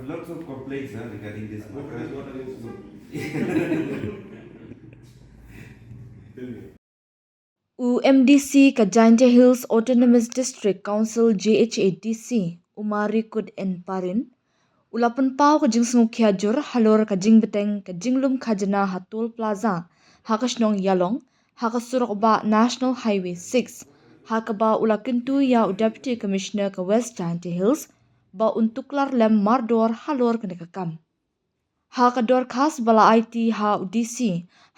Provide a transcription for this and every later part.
lots of complaints regarding this matter. UMDC ka Giant Hills Autonomous District Council JHADC Umari Kud en Parin ulapan pau ka jing sungu kiajur halor ka jing beteng ka jinglum khajana hatul plaza hakasnong yalong hakasurok ba National Highway 6 hakaba ulakintu ya Deputy Commissioner ka West Giant Hills ba untuklar lem mardor halor ka nekakam hakador khas bala IT ha UDC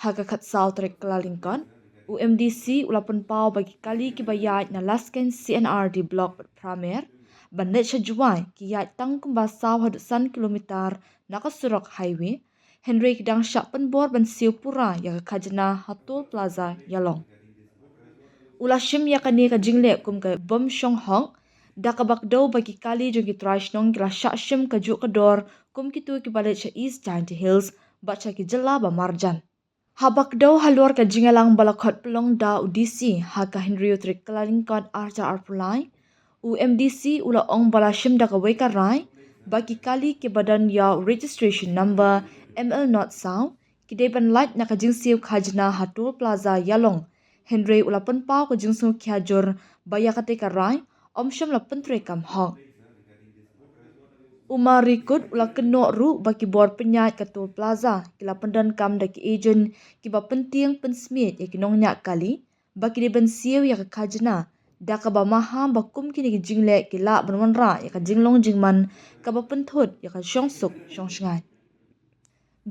hakakat South Rek Kelalingkon UMDC ulapan pau bagi kali kibayat na lasken CNR di blok Pramer bandet syajuai kiyat tang kembasaw hadusan kilometer nakasurok highway Henry kidang syak penbor ban siu pura ya kajana hatul plaza yalong ulashim ya kani ka jingle kum ka bom shong hong da kabak daw bagi kali jogi trash nong kila syak shim ka juk kador kum kitu ki balet sya East Giant Hills baca ki jela ba marjan habak daw halor ka jingalang balakot pelong da UDC haka Henry utrik kelalingkot arja arpulai UMDC ula ong balashim da ka weka rai bagi kali ke badan ya registration number ML not sound kideban light na ka jingsiu khajna hatul plaza yalong Henry ula penpau ka jingsu kiajur baya kate ka rai omsham la pentre kam hong Umari Kud ula kenok ru bagi bor penyat katul plaza kila pendan kam daki agent kiba penting pensmit ya kinong nyak kali bagi di bensiu ya kajna da ka ba maham bakum kini ki jingle kila banwan ra ya ka jinglong jingman ka ba penthut ya ka syongsuk syongsngai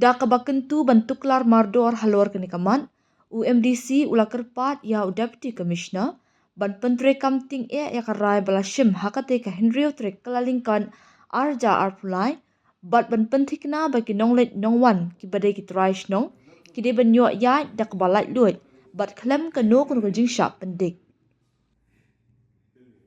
da ka ba kentu bantuklar mardor halor kini kaman UMDC ula kerpat ya Deputy Commissioner ban pentre kam ting ya ka rai balashim hakate ka Henry Trek Kelalingkon arja arpulai bat ban pentikna bagi nonglet nongwan ki badai ki traish nong ki de ban yo ya dak balait luit bat klem ka no kun ko jingsha pendik